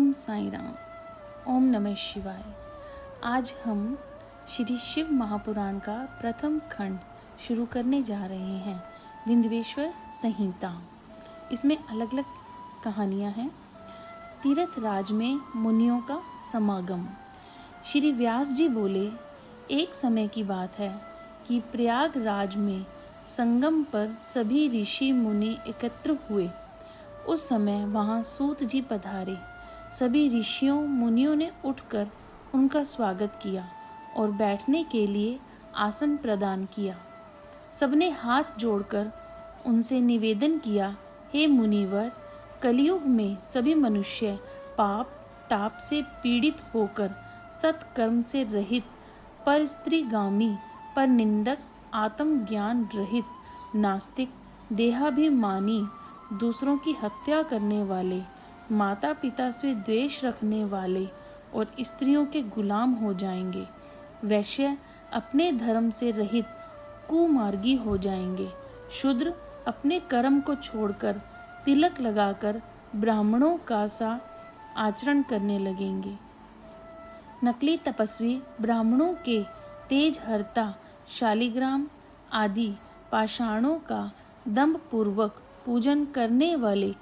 ओम साई राम। ओम नमः शिवाय। आज हम श्री शिव महापुराण का प्रथम खंड शुरू करने जा रहे हैं, विंध्येश्वर संहिता। इसमें अलग अलग कहानियां हैं। तीर्थ राज में मुनियों का समागम। श्री व्यास जी बोले, एक समय की बात है कि प्रयागराज में संगम पर सभी ऋषि मुनि एकत्र हुए। उस समय वहाँ सूत जी पधारे। सभी ऋषियों मुनियों ने उठकर उनका स्वागत किया और बैठने के लिए आसन प्रदान किया। सबने हाथ जोड़कर उनसे निवेदन किया, हे मुनिवर, कलयुग में सभी मनुष्य पाप ताप से पीड़ित होकर सत्कर्म से रहित, पर स्त्रीगामी, पर निंदक, आत्मज्ञान रहित, नास्तिक, देहाभिमानी, दूसरों की हत्या करने वाले, माता पिता से द्वेष रखने वाले और स्त्रियों के गुलाम हो जाएंगे। वैश्य अपने धर्म से रहित कुमार्गी हो जाएंगे। शूद्र अपने कर्म को छोड़कर तिलक लगाकर ब्राह्मणों का सा आचरण करने लगेंगे। नकली तपस्वी ब्राह्मणों के तेज हरता शालिग्राम आदि पाषाणों का दंभ पूर्वक पूजन करने वाले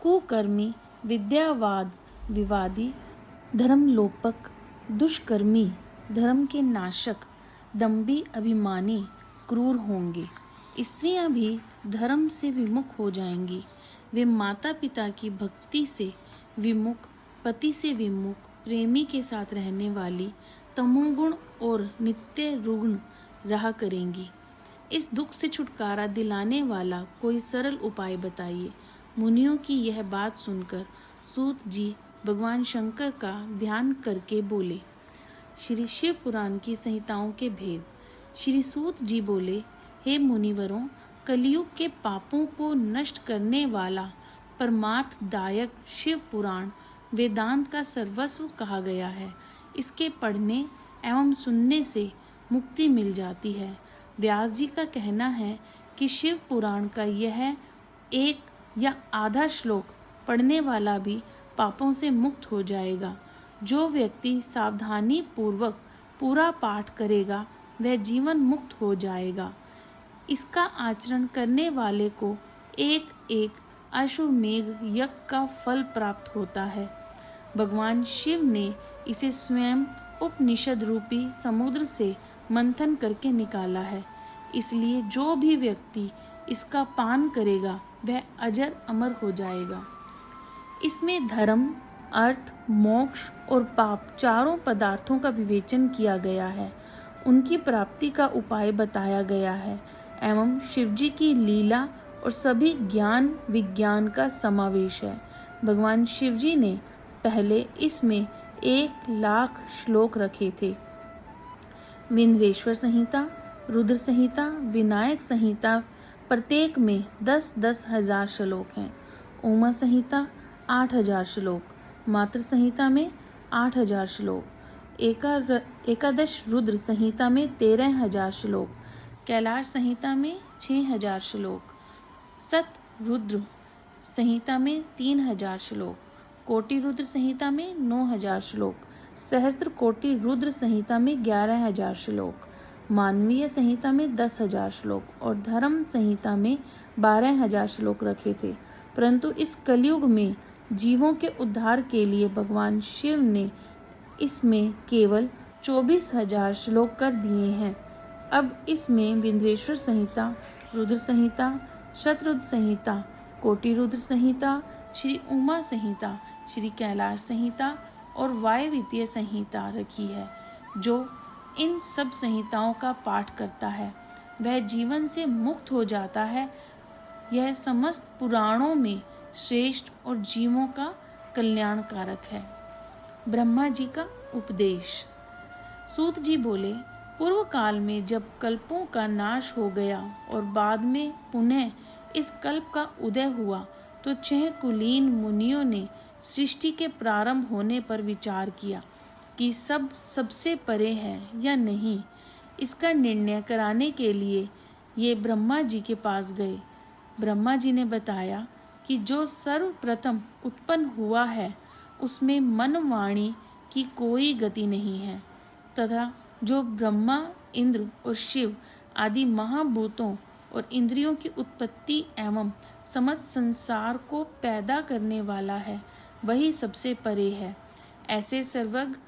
कुकर्मी, विद्यावाद विवादी, धर्मलोपक, दुष्कर्मी, धर्म के नाशक, दंभी, अभिमानी, क्रूर होंगे। स्त्रियां भी धर्म से विमुख हो जाएंगी। वे माता पिता की भक्ति से विमुख, पति से विमुख, प्रेमी के साथ रहने वाली, तमोगुण और नित्य रुग्ण रहा करेंगी। इस दुख से छुटकारा दिलाने वाला कोई सरल उपाय बताइए। मुनियों की यह बात सुनकर सूत जी भगवान शंकर का ध्यान करके बोले। श्री शिव पुराण की संहिताओं के भेद। श्री सूत जी बोले, हे मुनिवरों, कलयुग के पापों को नष्ट करने वाला परमार्थदायक शिव पुराण वेदांत का सर्वस्व कहा गया है। इसके पढ़ने एवं सुनने से मुक्ति मिल जाती है। व्यास जी का कहना है कि शिव पुराण का यह एक या आधा श्लोक पढ़ने वाला भी पापों से मुक्त हो जाएगा। जो व्यक्ति सावधानी पूर्वक पूरा पाठ करेगा वह जीवन मुक्त हो जाएगा। इसका आचरण करने वाले को एक एक अश्वमेघ यज्ञ का फल प्राप्त होता है। भगवान शिव ने इसे स्वयं उपनिषद रूपी समुद्र से मंथन करके निकाला है। इसलिए जो भी व्यक्ति इसका पान करेगा वह अजर अमर हो जाएगा। इसमें धर्म, अर्थ, मोक्ष और पाप चारों पदार्थों का विवेचन किया गया है। उनकी प्राप्ति का उपाय बताया गया है एवं शिवजी की लीला और सभी ज्ञान विज्ञान का समावेश है। भगवान शिवजी ने पहले इसमें 1,00,000 श्लोक रखे थे। विंध्येश्वर संहिता, रुद्र संहिता, विनायक संहिता प्रत्येक में 10-10 हजार श्लोक हैं। उमा संहिता 8,000 श्लोक, मातृ संहिता में 8,000 श्लोक, एकादश रुद्र संहिता में 13,000 श्लोक, कैलाश संहिता में 6,000 श्लोक, सत रुद्र संहिता में 3,000 श्लोक, कोटि रुद्र संहिता में 9,000 श्लोक, सहस्त्र कोटि रुद्र संहिता में 11,000 श्लोक, मानवीय संहिता में 10,000 श्लोक और धर्म संहिता में 12,000 श्लोक रखे थे। परंतु इस कलयुग में जीवों के उद्धार के लिए भगवान शिव ने इसमें केवल 24,000 श्लोक कर दिए हैं। अब इसमें विंध्येश्वर संहिता, रुद्र संहिता, शतरुद्र संहिता, कोटि रुद्र संहिता, श्री उमा संहिता, श्री कैलाश संहिता और वायवीतीय संहिता रखी है। जो इन सब संहिताओं का पाठ करता है वह जीवन से मुक्त हो जाता है। यह समस्त पुराणों में श्रेष्ठ और जीवों का कल्याणकारक है। ब्रह्मा जी का उपदेश। सूत जी बोले, पूर्व काल में जब कल्पों का नाश हो गया और बाद में पुनः इस कल्प का उदय हुआ तो 6 कुलीन मुनियों ने सृष्टि के प्रारंभ होने पर विचार किया कि सब सबसे परे है या नहीं। इसका निर्णय कराने के लिए ये ब्रह्मा जी के पास गए। ब्रह्मा जी ने बताया कि जो सर्वप्रथम उत्पन्न हुआ है उसमें मन वाणी की कोई गति नहीं है, तथा जो ब्रह्मा, इंद्र और शिव आदि महाभूतों और इंद्रियों की उत्पत्ति एवं समस्त संसार को पैदा करने वाला है, वही सबसे परे है। ऐसे सर्वज्ञ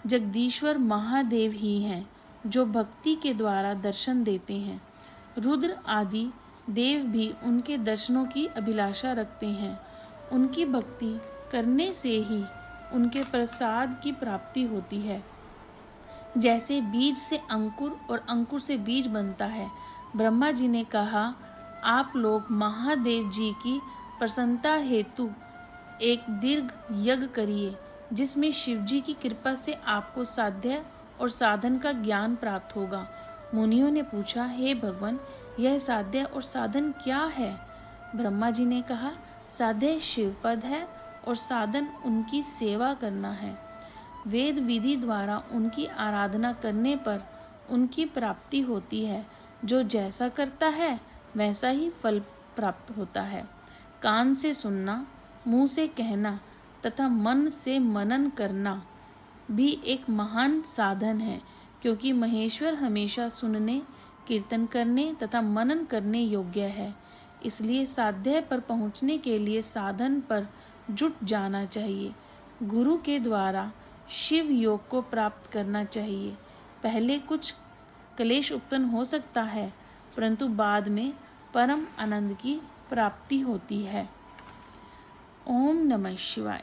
जगदीश्वर महादेव ही हैं, जो भक्ति के द्वारा दर्शन देते हैं। रुद्र आदि देव भी उनके दर्शनों की अभिलाषा रखते हैं। उनकी भक्ति करने से ही उनके प्रसाद की प्राप्ति होती है। जैसे बीज से अंकुर और अंकुर से बीज बनता है। ब्रह्मा जी ने कहा, आप लोग महादेव जी की प्रसन्नता हेतु एक दीर्घ यज्ञ करिए, जिसमें शिव जी की कृपा से आपको साध्य और साधन का ज्ञान प्राप्त होगा। मुनियों ने पूछा, हे भगवान, यह साध्य और साधन क्या है? ब्रह्मा जी ने कहा, साध्य शिव पद है और साधन उनकी सेवा करना है। वेद विधि द्वारा उनकी आराधना करने पर उनकी प्राप्ति होती है। जो जैसा करता है वैसा ही फल प्राप्त होता है। कान से सुनना, मुंह से कहना तथा मन से मनन करना भी एक महान साधन है, क्योंकि महेश्वर हमेशा सुनने, कीर्तन करने तथा मनन करने योग्य है। इसलिए साध्य पर पहुँचने के लिए साधन पर जुट जाना चाहिए। गुरु के द्वारा शिव योग को प्राप्त करना चाहिए। पहले कुछ क्लेश उत्पन्न हो सकता है, परंतु बाद में परम आनंद की प्राप्ति होती है। ओम नमः शिवाय।